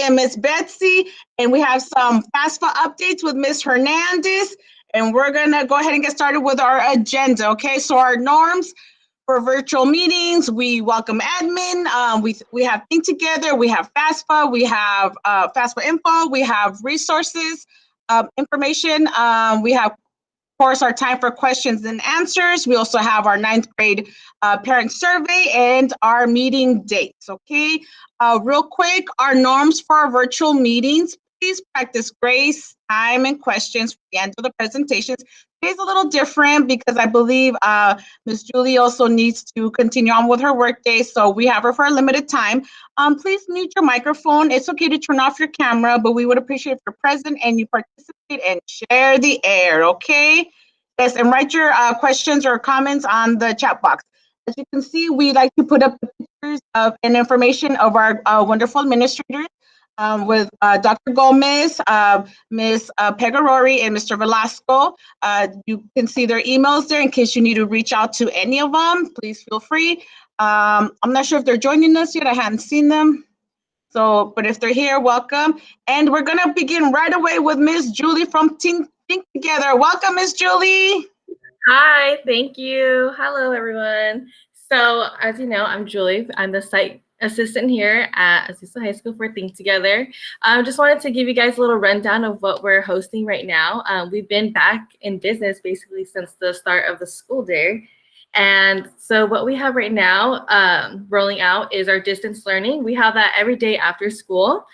and Miss Betsy, and we have some FAFSA updates with Miss Hernandez, and we're gonna go ahead and get started with our agenda, okay? So our norms for virtual meetings, we welcome admin, we have Think Together, we have FAFSA, we have FAFSA info, we have resources, information, we have of course, our time for questions and answers. We also have our 9th grade parent survey and our meeting dates, okay? Real quick, our norms for our virtual meetings. Please practice grace, time, and questions for the end of the presentations. Today's a little different because I believe Ms. Julie also needs to continue on with her workday, so we have her for a limited time. Please mute your microphone. It's okay to turn off your camera, but we would appreciate if you're present and you participate and share the air, okay? Yes, and write your questions or comments on the chat box. As you can see, we like to put up the pictures of and information of our wonderful administrators with Dr. Gomez, Ms. Pegarori, and Mr. Velasco. You can see their emails there in case you need to reach out to any of them. Please feel free. I'm not sure if they're joining us yet. I haven't seen them. So, but if they're here, welcome. And we're gonna begin right away with Ms. Julie from Think Together. Welcome, Ms. Julie. Hi, thank you. Hello, everyone. So, as you know, I'm Julie. I'm the site assistant here at Azteca High School for Think Together. I just wanted to give you guys a little rundown of what we're hosting right now. We've been back in business basically since the start of the school day. And so what we have right now rolling out is our distance learning. We have that every day after school.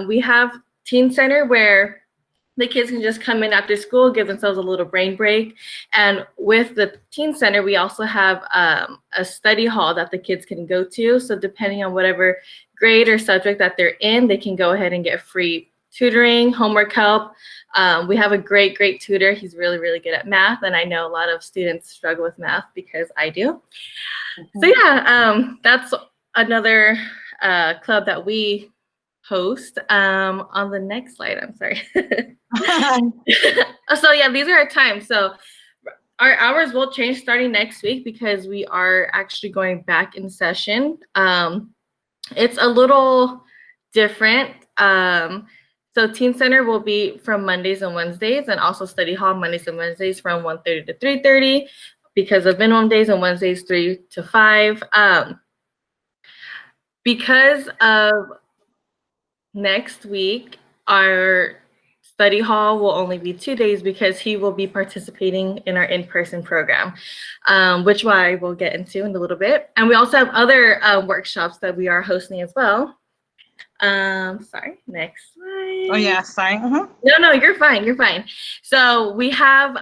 We have Teen Center where the kids can just come in after school, give themselves a little brain break. And with the Teen Center, we also have a study hall that the kids can go to. So depending on whatever grade or subject that they're in, they can go ahead and get free tutoring, homework help. We have a great tutor. He's really, really good at math. And I know a lot of students struggle with math because I do. So yeah, that's another club that we host. On the next slide, I'm sorry. So yeah, these are our times. So our hours will change starting next week because we are actually going back in session. It's a little different. So Teen Center will be from Mondays and Wednesdays, and also Study Hall Mondays and Wednesdays from 1:30 to 3:30 because of minimum days, and Wednesdays 3 to 5. Because of next week, our study hall will only be 2 days because he will be participating in our in-person program, which I will get into in a little bit. And we also have other workshops that we are hosting as well. Sorry, next slide. Oh yeah, sorry. No, you're fine. So we have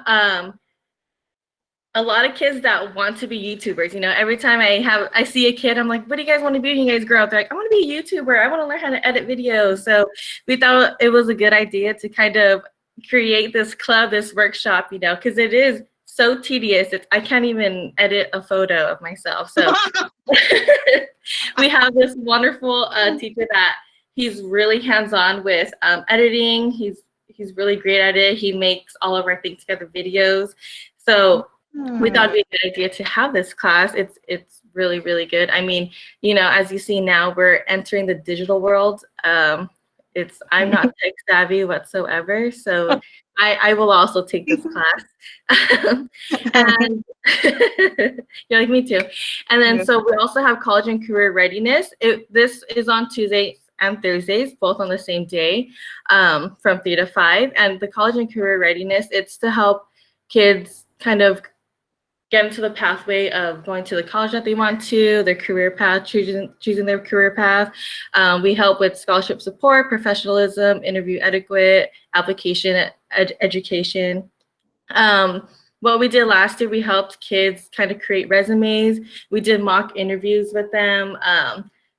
a lot of kids that want to be YouTubers. You know, every time I see a kid, I'm like, what do you guys want to be when you guys grow up? They're like, I want to be a YouTuber. I want to learn how to edit videos. So we thought it was a good idea to kind of create this club, this workshop, you know, because it is so tedious. I can't even edit a photo of myself. So we have this wonderful teacher that he's really hands-on with editing. He's really great at it. He makes all of our Think Together videos. So we thought it'd be a good idea to have this class. It's really, really good. I mean, you know, as you see now, we're entering the digital world. I'm not tech savvy whatsoever, so I will also take this class. And you're like, me too. And then so we also have college and career readiness. This is on Tuesdays and Thursdays, both on the same day, from 3 to 5. And the college and career readiness, it's to help kids kind of get into the pathway of going to the college that they want to, their career path, choosing their career path. We help with scholarship support, professionalism, interview etiquette, application education. What we did last year, we helped kids kind of create resumes. We did mock interviews with them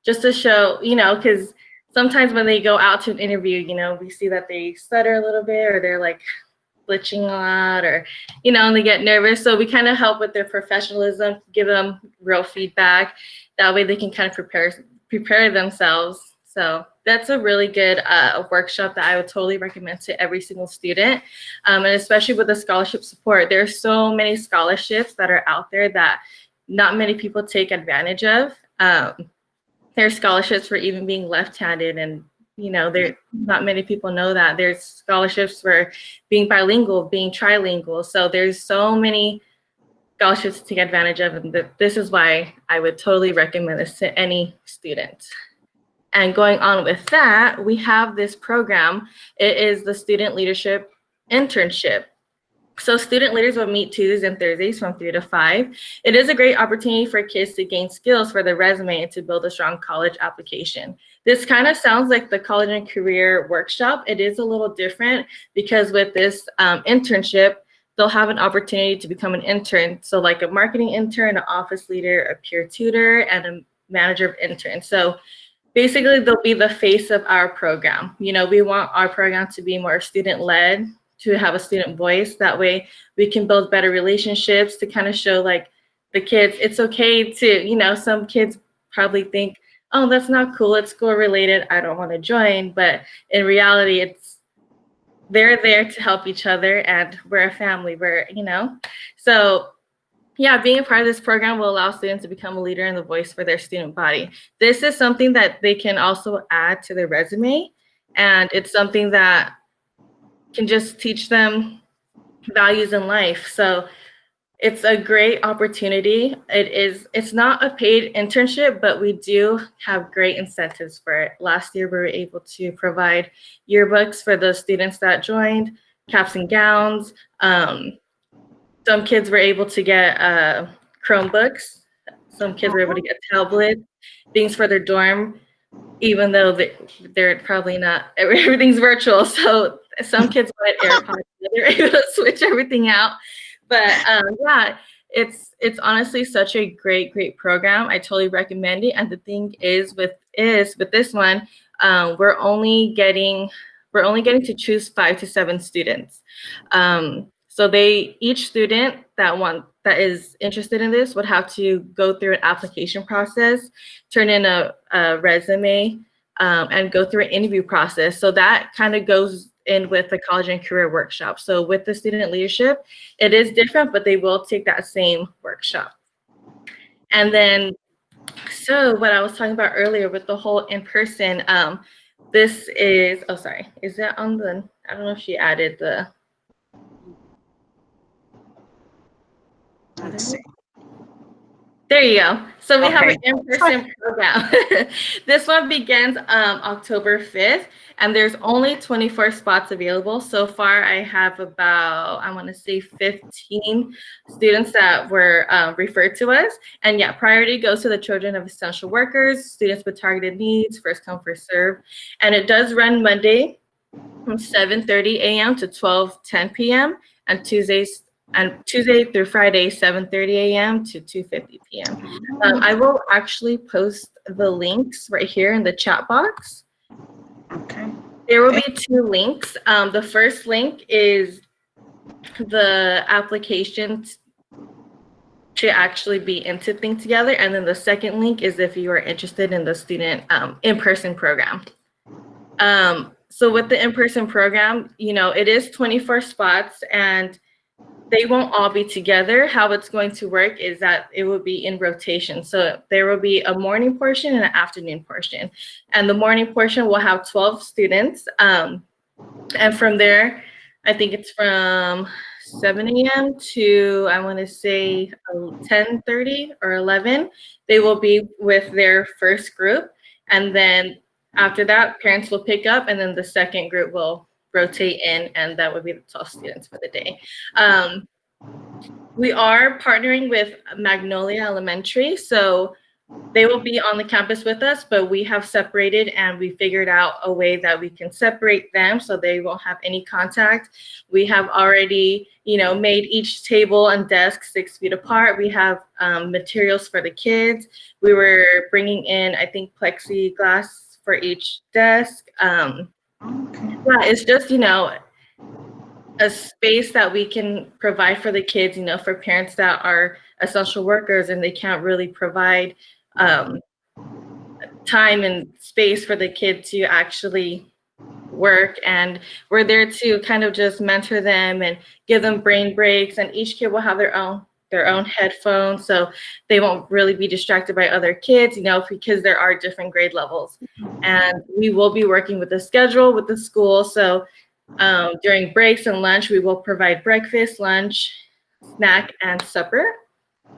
just to show, you know, because sometimes when they go out to an interview, you know, we see that they stutter a little bit or they're like glitching a lot, or, you know, and they get nervous. So we kind of help with their professionalism, give them real feedback. That way they can kind of prepare themselves. So that's a really good workshop that I would totally recommend to every single student. And especially with the scholarship support, there's so many scholarships that are out there that not many people take advantage of. There's scholarships for even being left-handed and there not many people know that there's scholarships for being bilingual, being trilingual. So there's so many scholarships to take advantage of, and this is why I would totally recommend this to any student. And going on with that, we have this program. It is the Student Leadership Internship. So student leaders will meet Tuesdays and Thursdays from 3 to 5. It is a great opportunity for kids to gain skills for their resume and to build a strong college application. This kind of sounds like the college and career workshop. It is a little different because with this internship, they'll have an opportunity to become an intern. So like a marketing intern, an office leader, a peer tutor, and a manager of interns. So basically, they'll be the face of our program. We want our program to be more student-led, to have a student voice. That way we can build better relationships, to kind of show like the kids, it's okay to, some kids probably think, oh, that's not cool, it's school related, I don't want to join. But in reality, they're there to help each other, and we're a family, So yeah, being a part of this program will allow students to become a leader and the voice for their student body. This is something that they can also add to their resume, and it's something that can just teach them values in life. So it's a great opportunity. It's not a paid internship, but we do have great incentives for it. Last year, we were able to provide yearbooks for the students that joined, caps and gowns. Some kids were able to get Chromebooks. Some kids were able to get tablets, things for their dorm, even though they're probably not, everything's virtual. So some kids wanted AirPods, they were able to switch everything out. But yeah, it's honestly such a great program. I totally recommend it. And the thing is with this one, we're only getting to choose 5 to 7 students. So each student that is interested in this would have to go through an application process, turn in a resume, and go through an interview process. So that kind of goes in with the college and career workshop. So with the student leadership, it is different, but they will take that same workshop. And then, so what I was talking about earlier with the whole in-person, this is, oh, sorry, is that on the, I don't know if she added the, let's see. There you go. So we have an in-person program. This one begins October 5th, and there's only 24 spots available. So far, I have about, I want to say 15 students that were referred to us. And yeah, priority goes to the children of essential workers, students with targeted needs, first come, first serve. And it does run Monday from 7:30 a.m. to 12:10 p.m. and Tuesday through Friday, 7:30 a.m. to 2:50 p.m. I will actually post the links right here in the chat box. Okay. There will be 2 links. The first link is the application to actually be into Think Together, and then the second link is if you are interested in the student in-person program. So with the in-person program, it is 24 spots, and they won't all be together. How it's going to work is that it will be in rotation. So there will be a morning portion and an afternoon portion. And the morning portion will have 12 students. And from there, I think it's from 7 a.m. to, I want to say 10:30 or 11. They will be with their first group. And then after that, parents will pick up, and then the second group will rotate in, and that would be the 12 students for the day. We are partnering with Magnolia Elementary, so they will be on the campus with us, but we have separated, and we figured out a way that we can separate them so they won't have any contact. We have already, made each table and desk 6 feet apart. We have materials for the kids. We were bringing in, I think, plexiglass for each desk. Yeah, it's just, a space that we can provide for the kids, for parents that are essential workers and they can't really provide time and space for the kid to actually work. And we're there to kind of just mentor them and give them brain breaks, and each kid will have their own their own headphones, so they won't really be distracted by other kids, because there are different grade levels. And we will be working with the schedule with the school. So during breaks and lunch, we will provide breakfast, lunch, snack, and supper.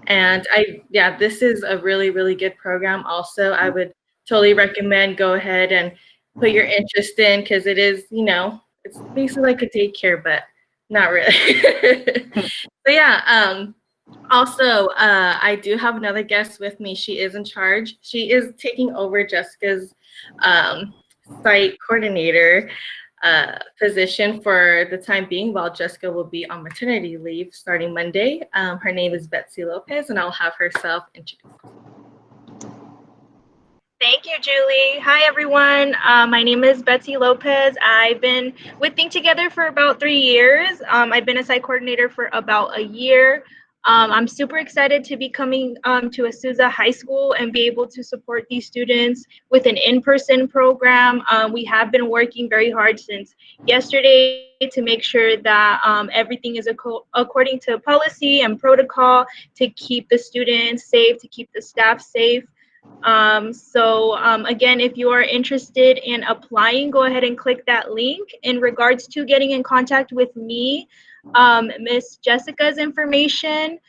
And this is a really, really good program. Also, I would totally recommend go ahead and put your interest in, because it is, it's basically like a daycare, but not really. So also, I do have another guest with me. She is in charge. She is taking over Jessica's site coordinator position for the time being, while Jessica will be on maternity leave starting Monday. Her name is Betsy Lopez, and I'll have herself introduce. Thank you, Julie. Hi, everyone. My name is Betsy Lopez. I've been with Think Together for about 3 years. I've been a site coordinator for about a year. I'm super excited to be coming to Azusa High School and be able to support these students with an in-person program. We have been working very hard since yesterday to make sure that everything is according to policy and protocol to keep the students safe, to keep the staff safe. Again, if you are interested in applying, go ahead and click that link. In regards to getting in contact with me, Miss Jessica's information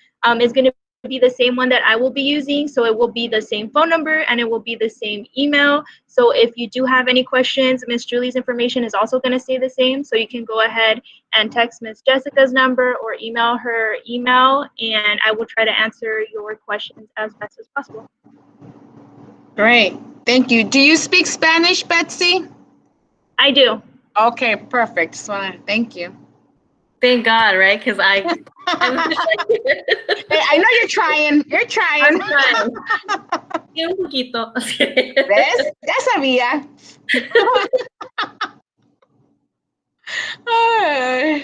is going to be the same one that I will be using. So it will be the same phone number and it will be the same email. So if you do have any questions, Miss Julie's information is also going to stay the same. So you can go ahead and text Miss Jessica's number or email her email, and I will try to answer your questions as best as possible. Great. Thank you. Do you speak Spanish, Betsy? I do. Okay, perfect. Thank you. Thank God, right? Because Hey, I know you're trying. You're trying. I'm trying. Un poquito. ¿Ves? Ya sabía. All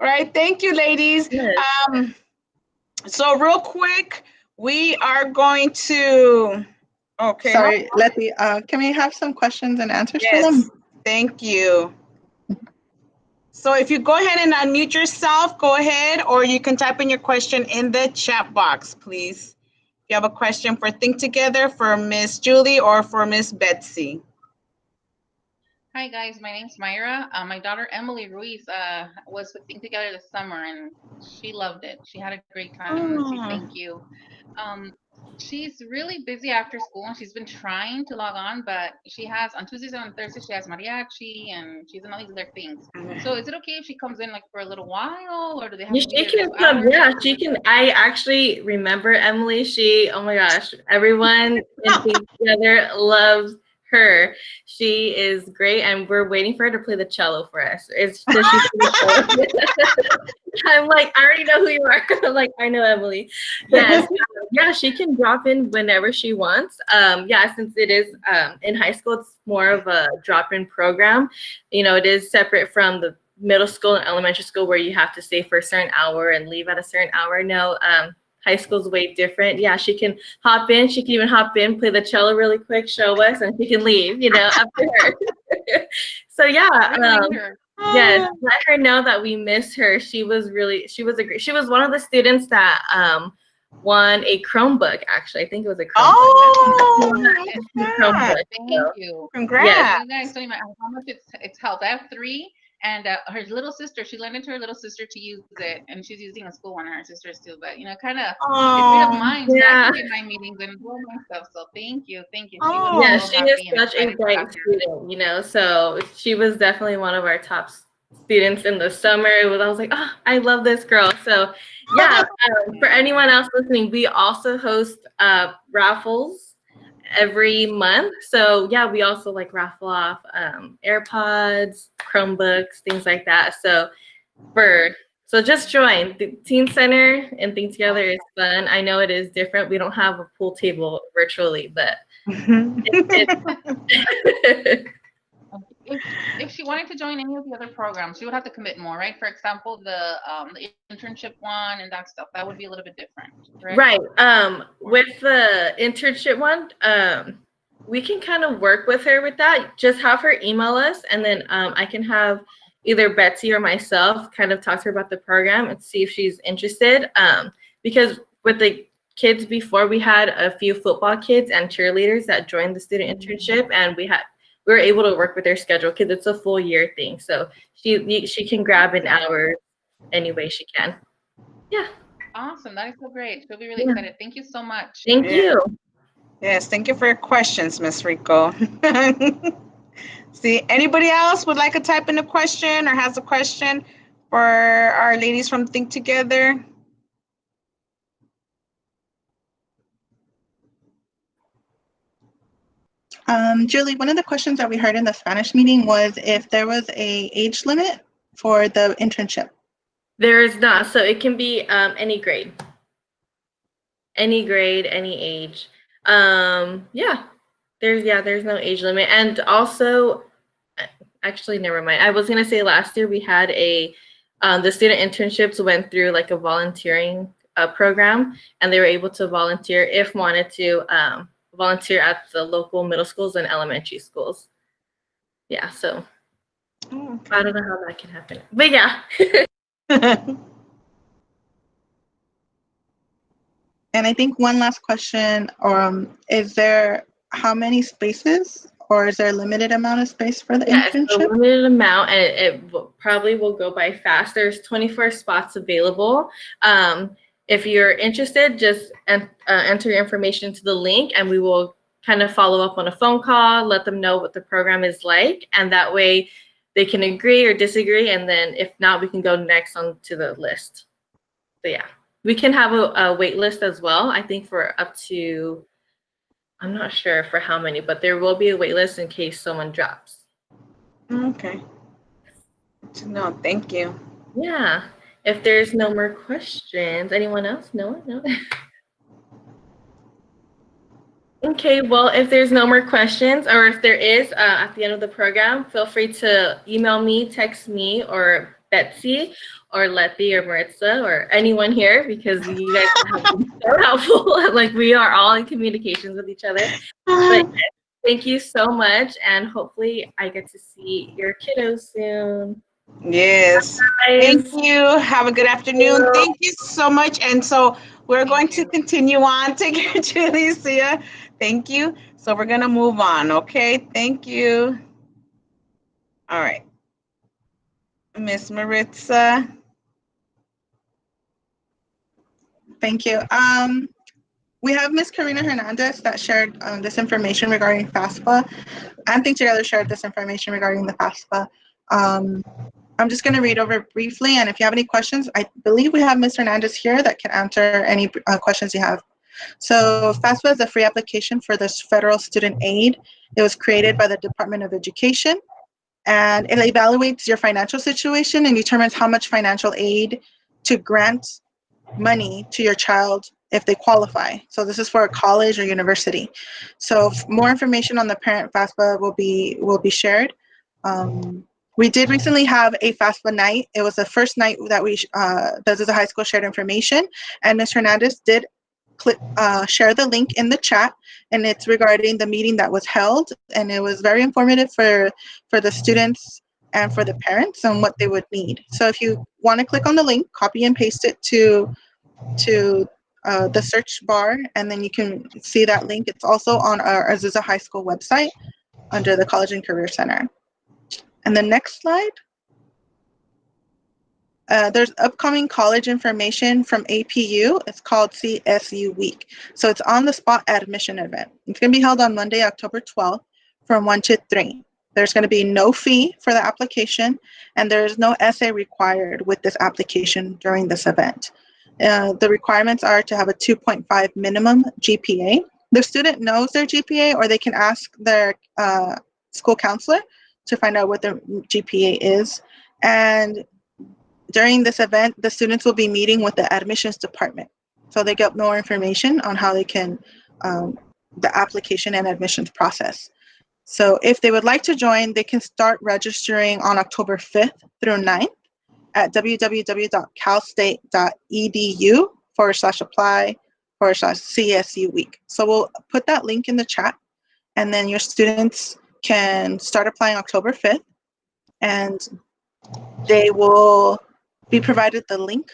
right. Thank you, ladies. Yes. So real quick, we are going to. Okay. Sorry, Letty. Can we have some questions and answers for Yes. them? Thank you. So if you go ahead and unmute yourself, go ahead, or you can type in your question in the chat box, please. If you have a question for Think Together, for Miss Julie or for Miss Betsy. Hi guys, my name's Myra. My daughter Emily Ruiz was with Think Together this summer and she loved it. She had a great time. Oh. She thank you. She's really busy after school and she's been trying to log on, but she has on Tuesdays and on Thursdays she has mariachi and she's in all these other things. So is it okay if she comes in like for a little while, or do they have to be She there can 2 come. hours? Yeah, she can. I actually remember Emily. Oh my gosh, everyone in Think Together loves her. She is great, and we're waiting for her to play the cello for us. It's just I'm like, I already know who you are. I'm like, I know Emily. Yes, yeah, she can drop in whenever she wants. Since it is in high school, it's more of a drop-in program. It is separate from the middle school and elementary school where you have to stay for a certain hour and leave at a certain hour. No, high school's way different. Yeah, she can hop in. She can even hop in, play the cello really quick, show us, and she can leave, after her. So yeah, yes, let her know that we miss her. She was one of the students that won a Chromebook, actually. I think it was a Chromebook. Oh, Chromebook. Thank you. Congrats. Yes. You guys don't even know how much it's helped. I have 3. And her little sister, she lent it to her little sister to use it, and she's using a school one, and her sisters too. But kind of get rid of mine. So I can get my meetings and do all my stuff. So thank you. She was she is such a bright student, So she was definitely one of our top students in the summer. I was like, oh, I love this girl. So yeah, for anyone else listening, we also host raffles every month. So yeah, we also raffle off AirPods, Chromebooks, things like that. So just join. The Teen Center and Think Together is fun. I know it is different. We don't have a pool table virtually, but if she wanted to join any of the other programs, she would have to commit more, right? For example, the internship one and that stuff, that would be a little bit different, right? Right. With the internship one, we can kind of work with her with that. Just have her email us, and then I can have either Betsy or myself kind of talk to her about the program and see if she's interested. because with the kids before, we had a few football kids and cheerleaders that joined the student internship, and we were able to work with their schedule because it's a full year thing. So she can grab an hour any way she can. Yeah. Awesome. That is so great. She'll be really Yeah. excited. Thank you so much. Thank you. Yes, thank you for your questions, Miss Rico. See, anybody else would like to type in a question or has a question for our ladies from Think Together? Julie, one of the questions that we heard in the Spanish meeting was if there was a age limit for the internship. There is not. So it can be any grade. Any grade, any age. Yeah. There's no age limit. And also, actually, never mind. I was gonna say last year we had the student internships went through like a volunteering program, and they were able to volunteer if wanted to volunteer at the local middle schools and elementary schools. Yeah, so I don't know how that can happen, but yeah. And I think one last question, is there how many spaces, or is there a limited amount of space for the internship? It's a limited amount, and it probably will go by fast. There's 24 spots available. If you're interested, just enter your information into the link, and we will kind of follow up on a phone call, let them know what the program is like, and that way they can agree or disagree, and then if not, we can go next on to the list. So yeah, we can have a wait list as well, I think for up to, I'm not sure for how many, but there will be a wait list in case someone drops. Okay. No, thank you. Yeah. If there's no more questions, anyone else? No one? No. Okay, well, if there's no more questions, or if there is at the end of the program, feel free to email me, text me, or Betsy, or Letty, or Maritza, or anyone here, because you guys have been so helpful. Like, we are all in communications with each other. But thank you so much, and hopefully I get to see your kiddos soon. Yes. Thank you. Have a good afternoon. Thank you so much. And so we're going to continue on. Take care, Julie. See ya. Thank you. So we're going to move on. Okay. Thank you. All right. Miss Maritza. Thank you. We have Miss Karina Hernandez that shared this information regarding FAFSA. And Think Together shared this information regarding the FAFSA. I'm just going to read over briefly, and if you have any questions, I believe we have Ms. Hernandez here that can answer any questions you have. So FAFSA is a free application for this federal student aid. It was created by the Department of Education, and it evaluates your financial situation and determines how much financial aid to grant money to your child if they qualify. So this is for a college or university. So more information on the parent FAFSA will be shared. We did recently have a FAFSA night. It was the first night that we the high school shared information, and Ms. Hernandez did share the link in the chat, and it's regarding the meeting that was held, and it was very informative for the students and for the parents on what they would need. So if you want to click on the link, copy and paste it to the search bar, and then you can see that link. It's also on our Azusa High School website under the College and Career Center. And the next slide. There's upcoming college information from APU. It's called CSU Week. So it's on the spot admission event. It's going to be held on Monday, October 12th from 1 to 3. There's going to be no fee for the application, and there's no essay required with this application during this event. The requirements are to have a 2.5 minimum GPA. The student knows their GPA, or they can ask their school counselor to find out what their GPA is. And during this event, the students will be meeting with the admissions department. So they get more information on how they can, the application and admissions process. So if they would like to join, they can start registering on October 5th through 9th at www.calstate.edu/apply/CSU week. So we'll put that link in the chat, and then your students can start applying October 5th, and they will be provided the link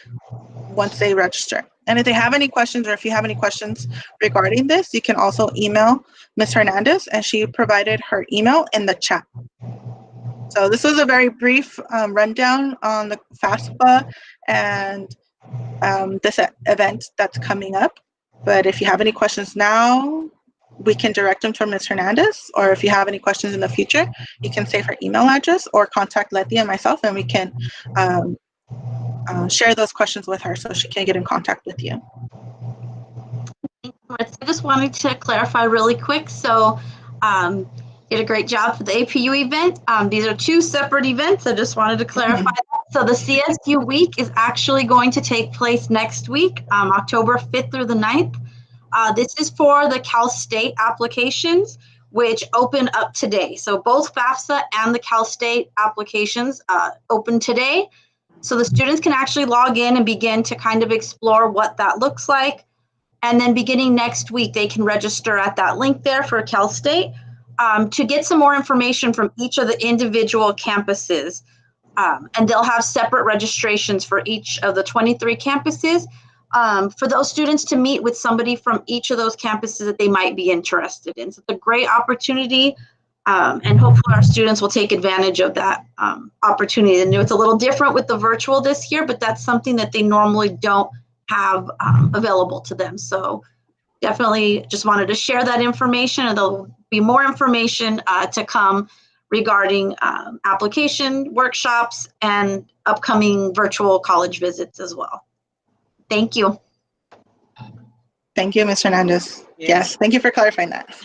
once they register. And if they have any questions, or if you have any questions regarding this, you can also email Ms. Hernandez, and she provided her email in the chat. So this was a very brief rundown on the FAFSA and this event that's coming up. But if you have any questions now, we can direct them to Ms. Hernandez, or if you have any questions in the future, you can save her email address or contact Letty and myself, and we can share those questions with her so she can get in contact with you. I just wanted to clarify really quick. So did a great job for the APU event. These are two separate events. I just wanted to clarify that. So the CSU week is actually going to take place next week, October 5th through the 9th. This is for the Cal State applications, which open up today. So both FAFSA and the Cal State applications open today. So the students can actually log in and begin to kind of explore what that looks like. And then beginning next week, they can register at that link there for Cal State to get some more information from each of the individual campuses. And they'll have separate registrations for each of the 23 campuses for those students to meet with somebody from each of those campuses that they might be interested in. So it's a great opportunity, and hopefully our students will take advantage of that opportunity. And it's a little different with the virtual this year, but that's something that they normally don't have available to them. So definitely just wanted to share that information, and there'll be more information to come regarding application workshops and upcoming virtual college visits as well. Thank you. Thank you, Ms. Hernandez. Yes, thank you for clarifying that.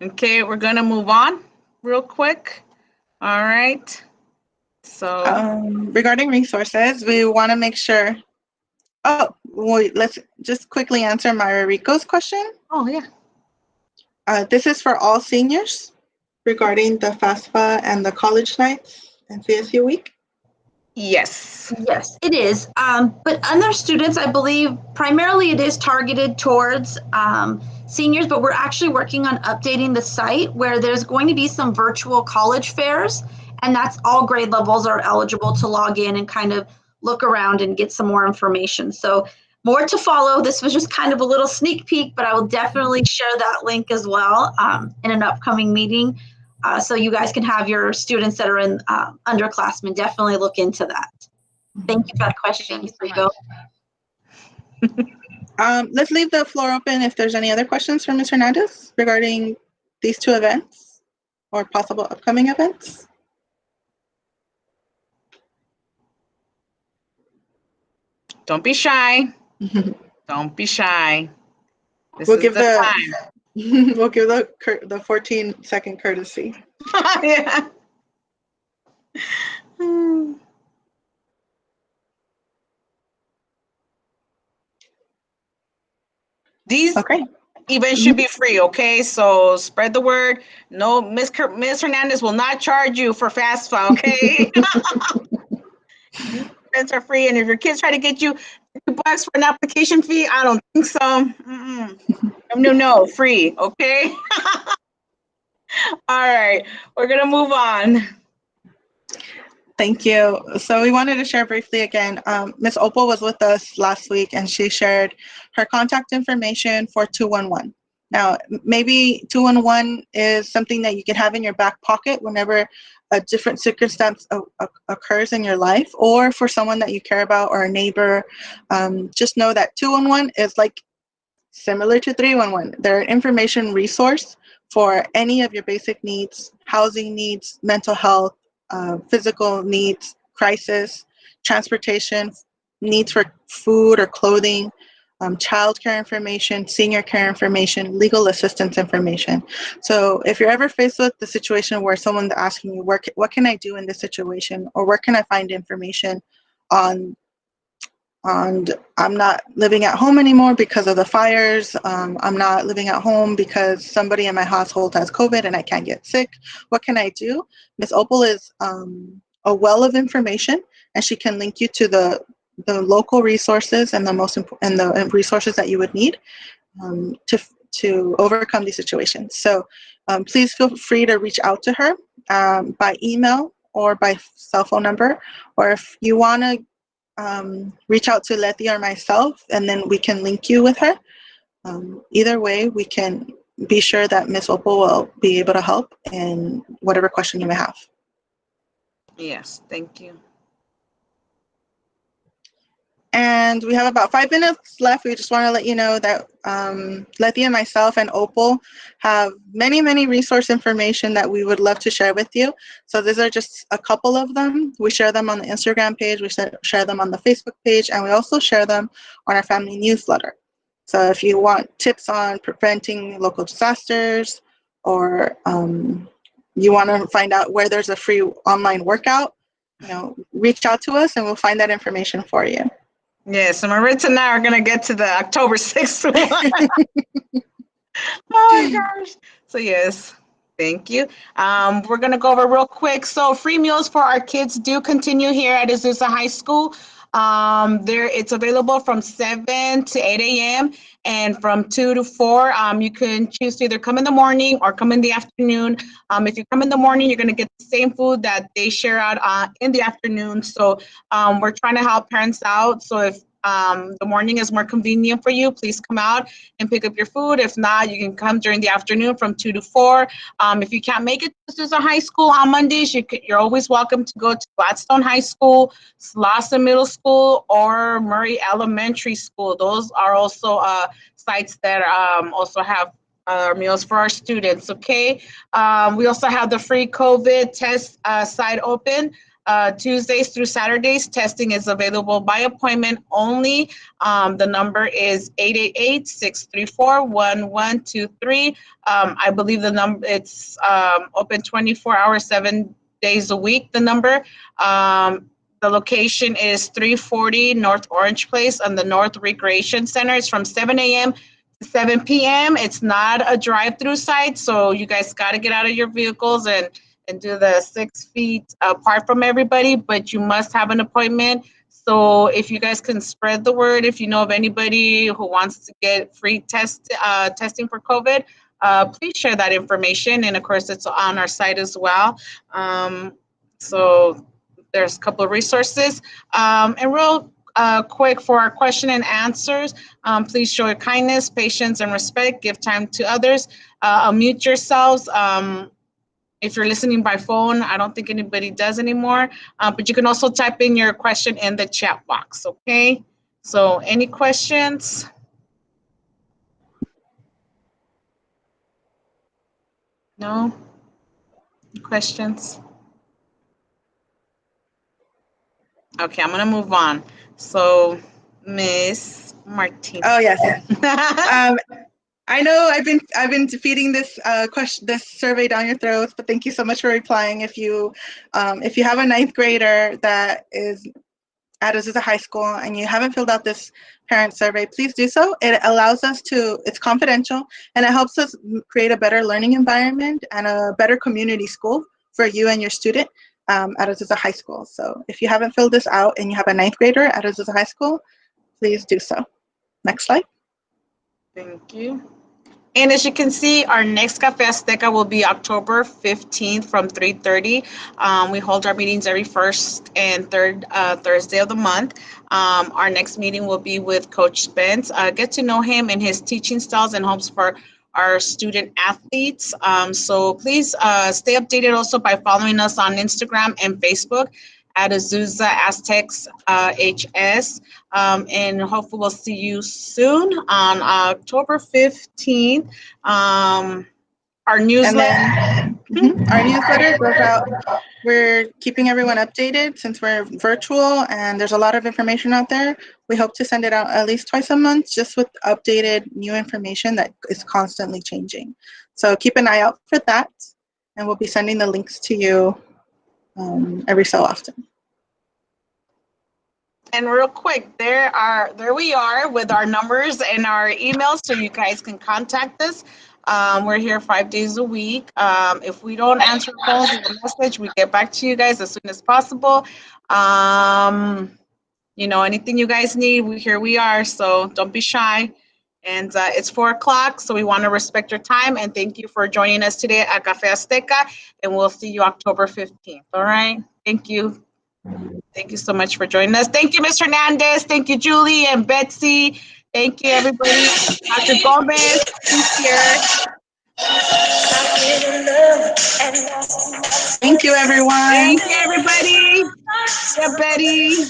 Okay, we're gonna move on real quick. All right. So regarding resources, we want to make sure. Oh, wait, let's just quickly answer Myra Rico's question. oh yeah. This is for all seniors regarding the FAFSA and the college nights and CSU week. Yes. Yes, it is. But other students, I believe, primarily it is targeted towards seniors, but we're actually working on updating the site where there's going to be some virtual college fairs, and that's all grade levels are eligible to log in and kind of look around and get some more information. So more to follow. This was just kind of a little sneak peek, but I will definitely share that link as well in an upcoming meeting. So you guys can have your students that are in underclassmen definitely look into that. Thank you for that question. Thank you so much. Let's leave the floor open if there's any other questions for Ms. Hernandez regarding these two events or possible upcoming events. Don't be shy. Don't be shy. This We'll is give the time. we'll give the 14-second courtesy. Yeah. These events should be free, okay? So spread the word. No, Ms. Hernandez will not charge you for FAFSA, okay? Events are free, and if your kids try to get you $2 for an application fee, I don't think so. No, free, okay? All right, we're gonna move on. Thank you. So we wanted to share briefly again, Ms. Opal was with us last week and she shared her contact information for 211. Now, maybe 211 is something that you can have in your back pocket whenever a different circumstance occurs in your life, or for someone that you care about or a neighbor. Just know that 211 is like similar to 311. They're an information resource for any of your basic needs, housing needs, mental health, physical needs, crisis, transportation, needs for food or clothing, child care information, senior care information, legal assistance information. So if you're ever faced with the situation where someone's asking you, what can I do in this situation? Or where can I find information on I'm not living at home anymore because of the fires. I'm not living at home because somebody in my household has COVID and I can't get sick. What can I do? Ms. Opal is a well of information, and she can link you to the local resources and the resources that you would need to overcome these situations. So please feel free to reach out to her by email or by cell phone number, or if you want to reach out to Letty or myself, and then we can link you with her. Either way, we can be sure that Miss Opal will be able to help in whatever question you may have. Yes, thank you. And we have about 5 minutes left. We just want to let you know that Letty and myself and Opal have many, many resource information that we would love to share with you. So these are just a couple of them. We share them on the Instagram page, we share them on the Facebook page, and we also share them on our family newsletter. So if you want tips on preventing local disasters, or you want to find out where there's a free online workout, reach out to us and we'll find that information for you. Yes, so Maritza and I are going to get to the October 6th one. Oh my gosh. So yes, thank you. We're going to go over real quick. So free meals for our kids do continue here at Azusa High School. It's available from 7 to 8 a.m. and from 2 to 4. You can choose to either come in the morning or come in the afternoon. If you come in the morning, you're going to get the same food that they share out in the afternoon. So we're trying to help parents out. So if the morning is more convenient for you, please come out and pick up your food. If not, you can come during the afternoon from 2 to 4. If you can't make it to Azusa High School on Mondays, you're always welcome to go to Gladstone High School, Slauson Middle School, or Murray Elementary School. Those are also sites that also have meals for our students, okay? We also have the free COVID test site open. Tuesdays through Saturdays, testing is available by appointment only. The number is 888-634-1123. I believe the number, it's open 24 hours, 7 days a week, the number. The location is 340 North Orange Place on the North Recreation Center. It's from 7 a.m. to 7 p.m. It's not a drive-through site, so you guys got to get out of your vehicles and do the 6 feet apart from everybody, but you must have an appointment. So if you guys can spread the word, if you know of anybody who wants to get free testing for COVID, please share that information. And of course, it's on our site as well. So there's a couple of resources. And real quick for our question and answers, please show your kindness, patience, and respect. Give time to others. Unmute yourselves. If you're listening by phone, I don't think anybody does anymore, but you can also type in your question in the chat box, okay? So any questions? No? Questions? Okay, I'm gonna move on. So Miss Martinez. Oh, yes. I know I've been feeding this this survey down your throats, but thank you so much for replying. If you have a ninth grader that is at Azusa High School and you haven't filled out this parent survey, please do so. It allows us to, it's confidential, and it helps us create a better learning environment and a better community school for you and your student at Azusa High School. So if you haven't filled this out and you have a ninth grader at Azusa High School, please do so. Next slide. Thank you. And as you can see, our next Cafe Azteca will be October 15th from 3:30. We hold our meetings every first and third Thursday of the month. Our next meeting will be with Coach Spence. Get to know him and his teaching styles and hopes for our student athletes. So please stay updated also by following us on Instagram and Facebook at Azusa Aztecs HS. And hopefully we'll see you soon on October 15th. Our newsletter. Our newsletter goes out. We're keeping everyone updated since we're virtual and there's a lot of information out there. We hope to send it out at least twice a month, just with updated new information that is constantly changing. So keep an eye out for that, and we'll be sending the links to you every so often. And real quick, there we are with our numbers and our emails, so you guys can contact us. We're here 5 days a week. If we don't answer phones or a message, we get back to you guys as soon as possible. Anything you guys need, here we are, so don't be shy. And it's 4 o'clock, so we want to respect your time, and thank you for joining us today at Cafe Azteca, and we'll see you October 15th, all right? Thank you. Thank you so much for joining us. Thank you, Ms. Hernandez. Thank you, Julie and Betsy. Thank you, everybody. Dr. Gomez, who's here. Thank you, everyone. Thank you, everybody. Yeah, Betty.